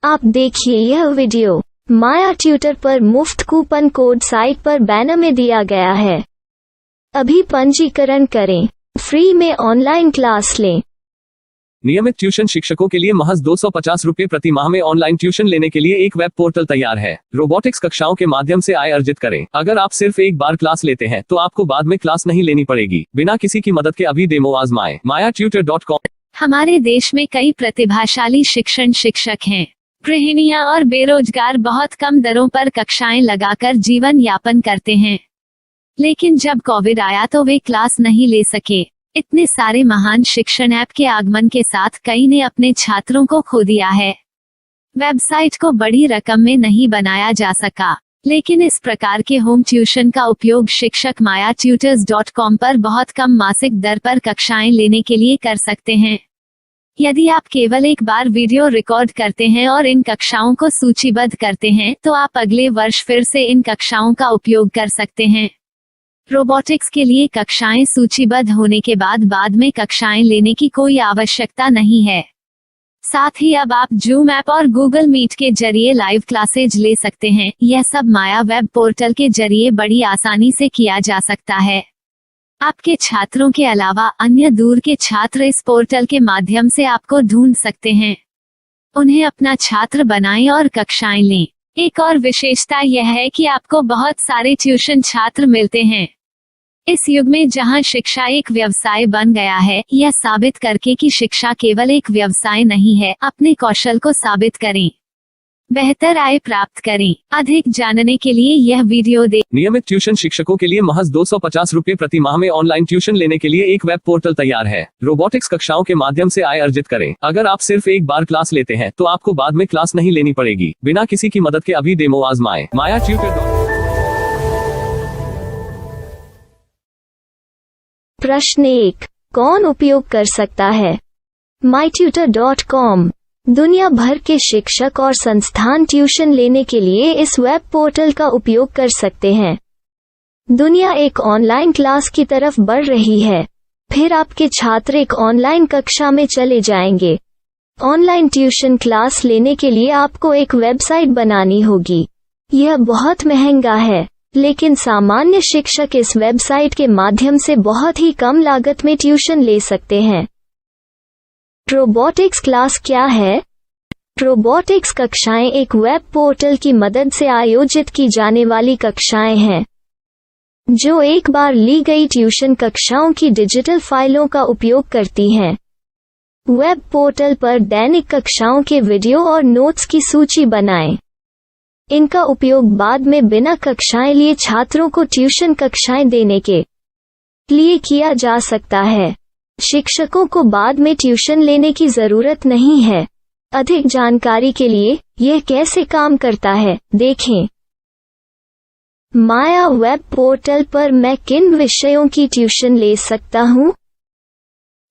आप देखिए यह वीडियो माया ट्यूटर पर मुफ्त कूपन कोड साइट पर बैनर में दिया गया है। अभी पंजीकरण करें, फ्री में ऑनलाइन क्लास लें। नियमित ट्यूशन शिक्षकों के लिए महज 250 रुपये प्रति माह में ऑनलाइन ट्यूशन लेने के लिए एक वेब पोर्टल तैयार है। रोबोटिक्स कक्षाओं के माध्यम से आय अर्जित करें। अगर आप सिर्फ एक बार क्लास लेते हैं तो आपको बाद में क्लास नहीं लेनी पड़ेगी। बिना किसी की मदद के अभी डेमो आजमाएं। mayatutor.com। हमारे देश में कई प्रतिभाशाली शिक्षक हैं। गृहिणियां और बेरोजगार बहुत कम दरों पर कक्षाएं लगाकर जीवन यापन करते हैं, लेकिन जब कोविड आया तो वे क्लास नहीं ले सके। इतने सारे महान शिक्षण ऐप के आगमन के साथ कई ने अपने छात्रों को खो दिया है। वेबसाइट को बड़ी रकम में नहीं बनाया जा सका, लेकिन इस प्रकार के होम ट्यूशन का उपयोग शिक्षक mayatutors.com पर बहुत कम मासिक दर पर कक्षाएं लेने के लिए कर सकते हैं। यदि आप केवल एक बार वीडियो रिकॉर्ड करते हैं और इन कक्षाओं को सूचीबद्ध करते हैं तो आप अगले वर्ष फिर से इन कक्षाओं का उपयोग कर सकते हैं। रोबोटिक्स के लिए कक्षाएं सूचीबद्ध होने के बाद में कक्षाएं लेने की कोई आवश्यकता नहीं है। साथ ही अब आप जूम ऐप और गूगल मीट के जरिए लाइव क्लासेज ले सकते हैं। यह सब माया वेब पोर्टल के जरिए बड़ी आसानी से किया जा सकता है। आपके छात्रों के अलावा अन्य दूर के छात्र इस पोर्टल के माध्यम से आपको ढूंढ सकते हैं। उन्हें अपना छात्र बनाएं और कक्षाएं लें। एक और विशेषता यह है कि आपको बहुत सारे ट्यूशन छात्र मिलते हैं। इस युग में जहां शिक्षा एक व्यवसाय बन गया है, यह साबित करके कि शिक्षा केवल एक व्यवसाय नहीं है, अपने कौशल को साबित करें, बेहतर आय प्राप्त करें। अधिक जानने के लिए यह वीडियो देखें। नियमित ट्यूशन शिक्षकों के लिए महज 250 रुपये प्रति माह में ऑनलाइन ट्यूशन लेने के लिए एक वेब पोर्टल तैयार है। रोबोटिक्स कक्षाओं के माध्यम से आय अर्जित करें। अगर आप सिर्फ एक बार क्लास लेते हैं तो आपको बाद में क्लास नहीं लेनी पड़ेगी। बिना किसी की मदद के अभी डेमो आजमाएं। mayatutor.com। प्रश्न 1, कौन उपयोग कर सकता है? mytutor.com दुनिया भर के शिक्षक और संस्थान ट्यूशन लेने के लिए इस वेब पोर्टल का उपयोग कर सकते हैं। दुनिया एक ऑनलाइन क्लास की तरफ बढ़ रही है, फिर आपके छात्र एक ऑनलाइन कक्षा में चले जाएंगे। ऑनलाइन ट्यूशन क्लास लेने के लिए आपको एक वेबसाइट बनानी होगी। यह बहुत महंगा है, लेकिन सामान्य शिक्षक इस वेबसाइट के माध्यम से बहुत ही कम लागत में ट्यूशन ले सकते हैं। रोबोटिक्स क्लास क्या है? रोबोटिक्स कक्षाएं एक वेब पोर्टल की मदद से आयोजित की जाने वाली कक्षाएं हैं, जो एक बार ली गई ट्यूशन कक्षाओं की डिजिटल फाइलों का उपयोग करती हैं। वेब पोर्टल पर दैनिक कक्षाओं के वीडियो और नोट्स की सूची बनाएं। इनका उपयोग बाद में बिना कक्षाएं लिए छात्रों को ट्यूशन कक्षाएं देने के लिए किया जा सकता है। शिक्षकों को बाद में ट्यूशन लेने की जरूरत नहीं है। अधिक जानकारी के लिए यह कैसे काम करता है देखें। माया वेब पोर्टल पर मैं किन विषयों की ट्यूशन ले सकता हूँ?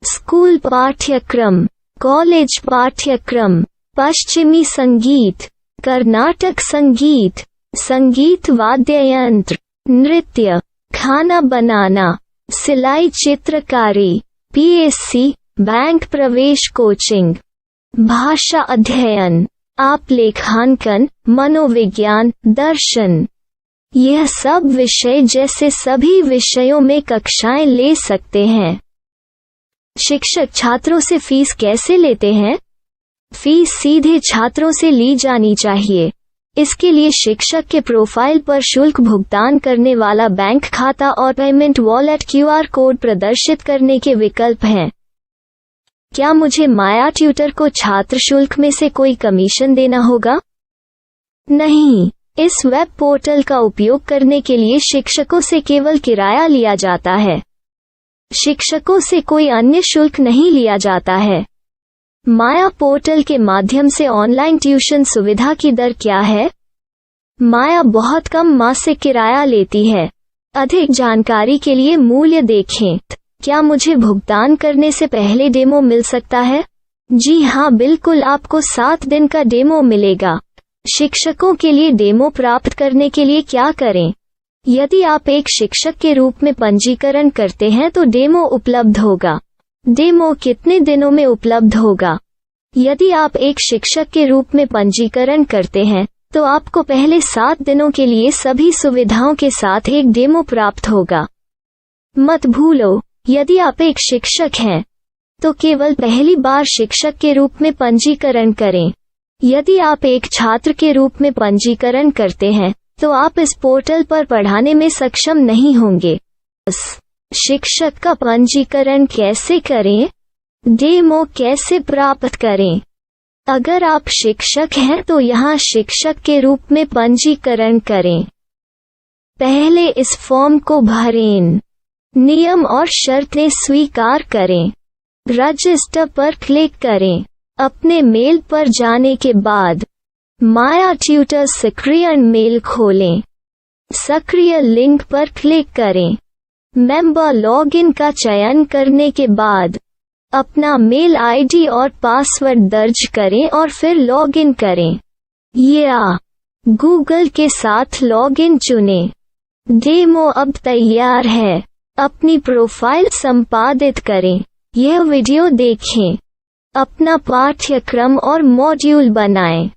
स्कूल पाठ्यक्रम, कॉलेज पाठ्यक्रम, पश्चिमी संगीत, कर्नाटक संगीत, संगीत वाद्य यंत्र, नृत्य, खाना बनाना, सिलाई चित्रकारी, पीएससी, बैंक प्रवेश कोचिंग, भाषा अध्ययन, आप लेखांकन, मनोविज्ञान, दर्शन। यह सब विषय जैसे सभी विषयों में कक्षाएं ले सकते हैं। शिक्षक छात्रों से फीस कैसे लेते हैं? फीस सीधे छात्रों से ली जानी चाहिए। इसके लिए शिक्षक के प्रोफाइल पर शुल्क भुगतान करने वाला बैंक खाता और पेमेंट वॉलेट QR कोड प्रदर्शित करने के विकल्प हैं। क्या मुझे माया ट्यूटर को छात्र शुल्क में से कोई कमीशन देना होगा? नहीं, इस वेब पोर्टल का उपयोग करने के लिए शिक्षकों से केवल किराया लिया जाता है। शिक्षकों से कोई अन्य शुल्क नहीं लिया जाता है। माया पोर्टल के माध्यम से ऑनलाइन ट्यूशन सुविधा की दर क्या है? माया बहुत कम मासिक किराया लेती है। अधिक जानकारी के लिए मूल्य देखें। क्या मुझे भुगतान करने से पहले डेमो मिल सकता है? जी हाँ, बिल्कुल, आपको 7 दिन का डेमो मिलेगा। शिक्षकों के लिए डेमो प्राप्त करने के लिए क्या करें? यदि आप एक शिक्षक के रूप में पंजीकरण करते हैं तो डेमो उपलब्ध होगा। डेमो कितने दिनों में उपलब्ध होगा? यदि आप एक शिक्षक के रूप में पंजीकरण करते हैं तो आपको पहले 7 दिनों के लिए सभी सुविधाओं के साथ एक डेमो प्राप्त होगा। मत भूलो, यदि आप एक शिक्षक हैं तो केवल पहली बार शिक्षक के रूप में पंजीकरण करें। यदि आप एक छात्र के रूप में पंजीकरण करते हैं तो आप इस पोर्टल पर पढ़ाने में सक्षम नहीं होंगे। शिक्षक का पंजीकरण कैसे करें? डेमो कैसे प्राप्त करें? अगर आप शिक्षक हैं तो यहाँ शिक्षक के रूप में पंजीकरण करें। पहले इस फॉर्म को भरें, नियम और शर्तें स्वीकार करें, रजिस्टर पर क्लिक करें। अपने मेल पर जाने के बाद माया ट्यूटर सक्रिय मेल खोलें। सक्रिय लिंक पर क्लिक करें। मेंबर लॉगिन का चयन करने के बाद अपना मेल आईडी और पासवर्ड दर्ज करें और फिर लॉगिन करें या गूगल के साथ लॉगिन चुनें। डेमो अब तैयार है। अपनी प्रोफाइल संपादित करें। यह वीडियो देखें। अपना पाठ्यक्रम और मॉड्यूल बनाएं।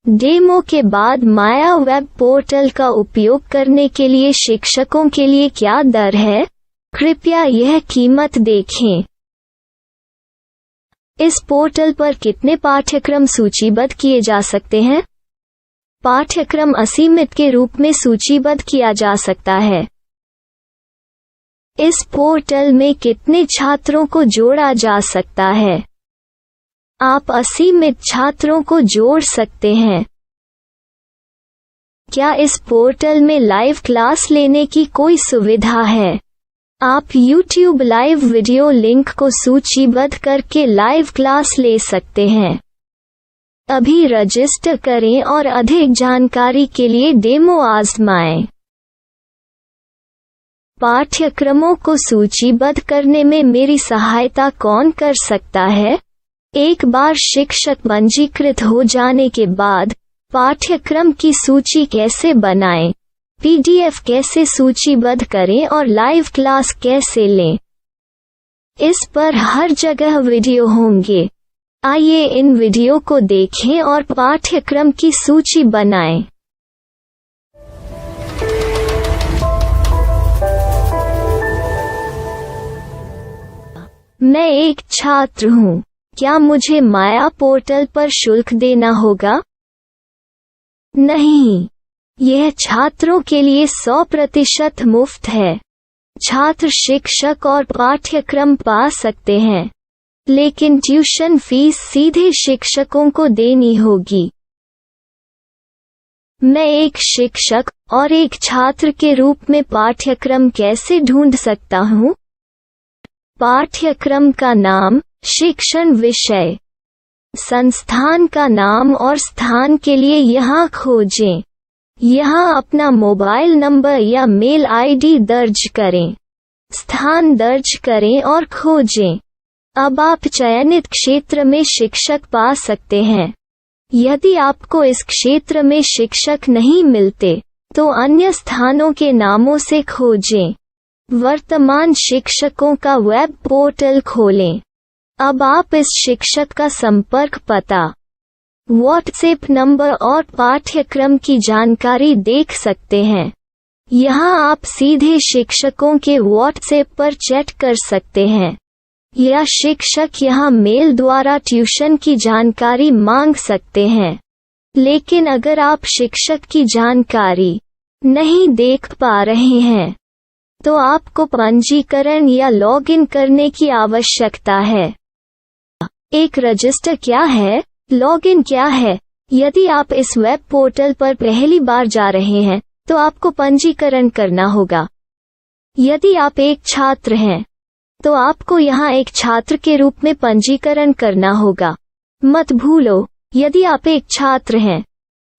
डेमो के बाद माया वेब पोर्टल का उपयोग करने के लिए शिक्षकों के लिए क्या दर है? कृपया यह कीमत देखें। इस पोर्टल पर कितने पाठ्यक्रम सूचीबद्ध किए जा सकते हैं? पाठ्यक्रम असीमित के रूप में सूचीबद्ध किया जा सकता है। इस पोर्टल में कितने छात्रों को जोड़ा जा सकता है? आप असीमित छात्रों को जोड़ सकते हैं। क्या इस पोर्टल में लाइव क्लास लेने की कोई सुविधा है? आप YouTube लाइव वीडियो लिंक को सूचीबद्ध करके लाइव क्लास ले सकते हैं। अभी रजिस्टर करें और अधिक जानकारी के लिए डेमो आजमाएं। पाठ्यक्रमों को सूचीबद्ध करने में मेरी सहायता कौन कर सकता है? एक बार शिक्षक पंजीकृत हो जाने के बाद पाठ्यक्रम की सूची कैसे बनाएं, PDF कैसे सूचीबद्ध करें और लाइव क्लास कैसे लें, इस पर हर जगह वीडियो होंगे। आइए इन वीडियो को देखें और पाठ्यक्रम की सूची बनाएं। मैं एक छात्र हूँ। क्या मुझे माया पोर्टल पर शुल्क देना होगा? नहीं, यह छात्रों के लिए 100% मुफ्त है। छात्र शिक्षक और पाठ्यक्रम पा सकते हैं, लेकिन ट्यूशन फीस सीधे शिक्षकों को देनी होगी। मैं एक शिक्षक और एक छात्र के रूप में पाठ्यक्रम कैसे ढूंढ सकता हूँ? पाठ्यक्रम का नाम, शिक्षण विषय, संस्थान का नाम और स्थान के लिए यहाँ खोजें। यहाँ अपना मोबाइल नंबर या मेल आईडी दर्ज करें। स्थान दर्ज करें और खोजें। अब आप चयनित क्षेत्र में शिक्षक पा सकते हैं। यदि आपको इस क्षेत्र में शिक्षक नहीं मिलते तो अन्य स्थानों के नामों से खोजें। वर्तमान शिक्षकों का वेब पोर्टल खोलें। अब आप इस शिक्षक का संपर्क पता, व्हाट्सएप नंबर और पाठ्यक्रम की जानकारी देख सकते हैं। यहाँ आप सीधे शिक्षकों के व्हाट्सएप पर चैट कर सकते हैं या शिक्षक यहाँ मेल द्वारा ट्यूशन की जानकारी मांग सकते हैं। लेकिन अगर आप शिक्षक की जानकारी नहीं देख पा रहे हैं तो आपको पंजीकरण या लॉगिन करने की आवश्यकता है। एक रजिस्टर क्या है? लॉगिन क्या है? यदि आप इस वेब पोर्टल पर पहली बार जा रहे हैं तो आपको पंजीकरण करना होगा। यदि आप एक छात्र हैं तो आपको यहाँ एक छात्र के रूप में पंजीकरण करना होगा। मत भूलो, यदि आप एक छात्र हैं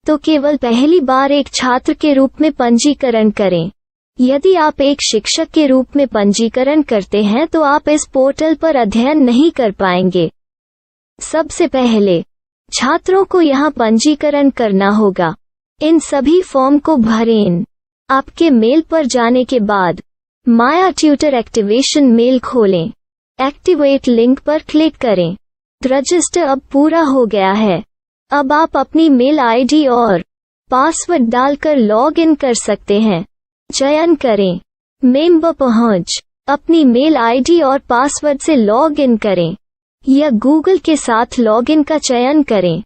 तो केवल पहली बार एक छात्र के रूप में पंजीकरण करें। यदि आप एक शिक्षक के रूप में पंजीकरण करते हैं तो आप इस पोर्टल पर अध्ययन नहीं कर पाएंगे। सबसे पहले छात्रों को यहाँ पंजीकरण करना होगा। इन सभी फॉर्म को भरें। आपके मेल पर जाने के बाद माया ट्यूटर एक्टिवेशन मेल खोलें। एक्टिवेट लिंक पर क्लिक करें। रजिस्टर अब पूरा हो गया है। अब आप अपनी मेल आईडी और पासवर्ड डालकर लॉग इन कर सकते हैं। चयन करें मेंबर पहुंच। अपनी मेल आईडी और पासवर्ड से लॉग इन करें या गूगल के साथ लॉगिन का चयन करें।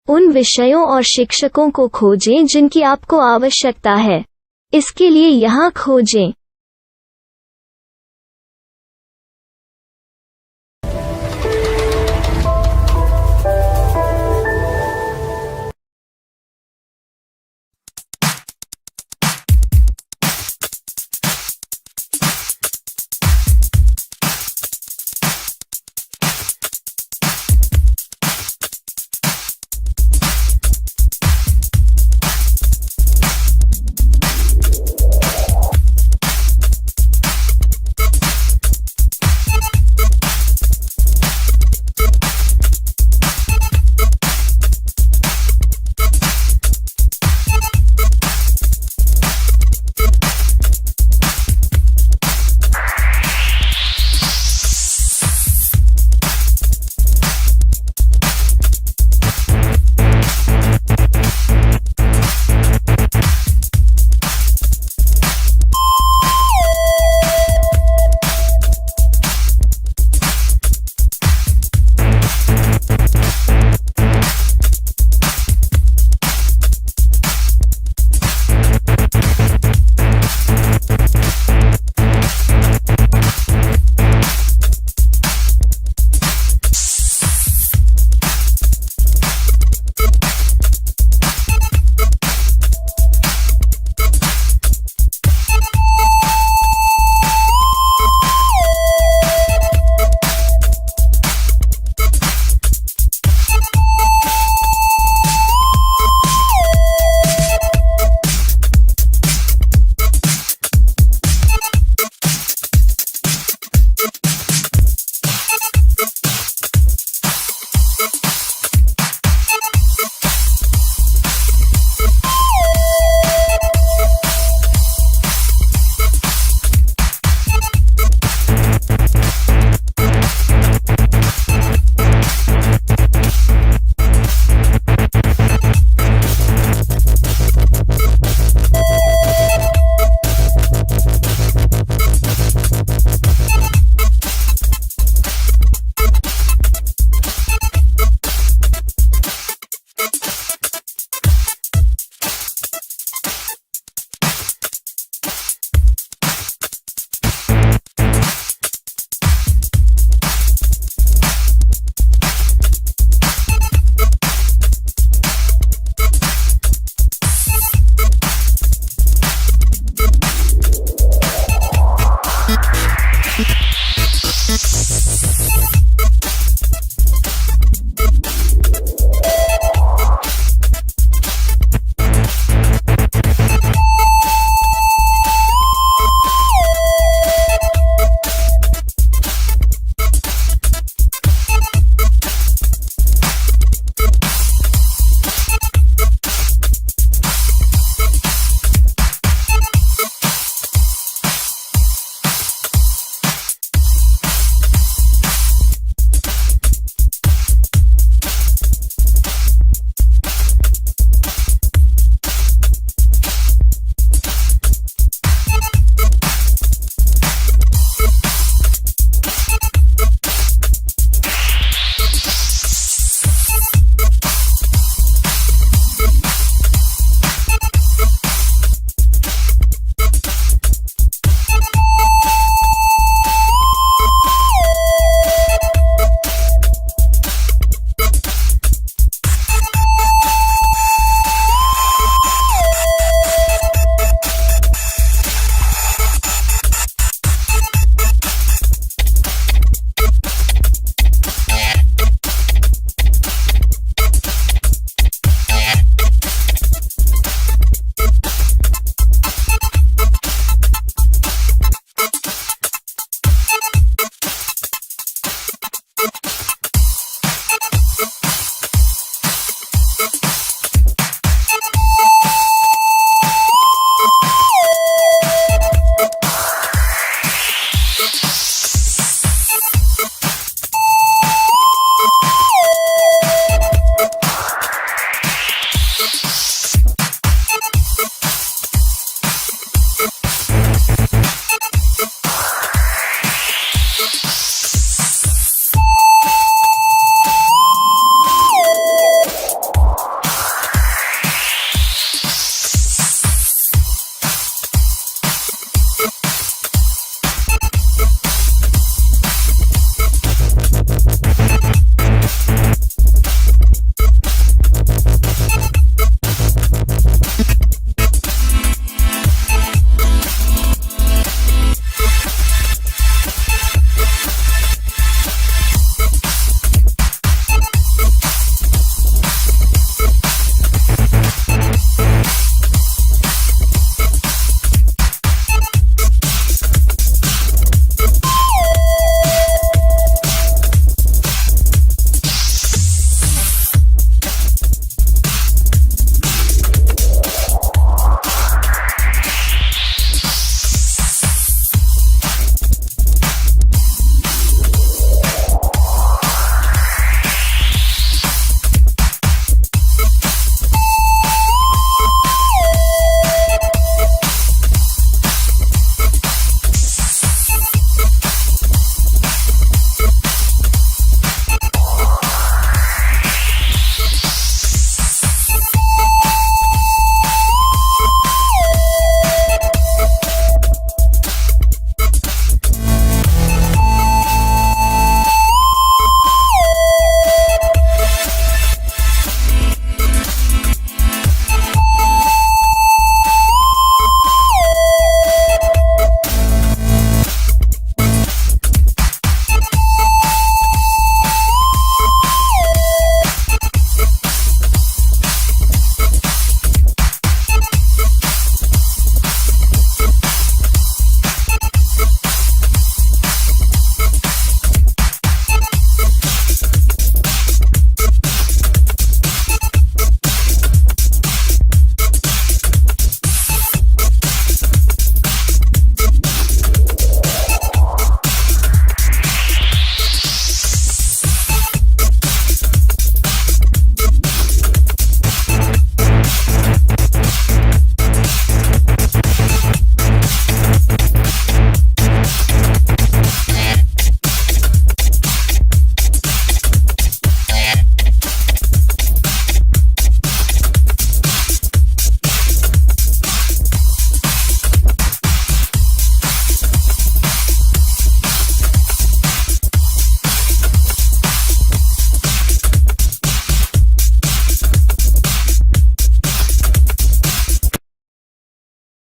उन विषयों और शिक्षकों को खोजें जिनकी आपको आवश्यकता है। इसके लिए यहाँ खोजें।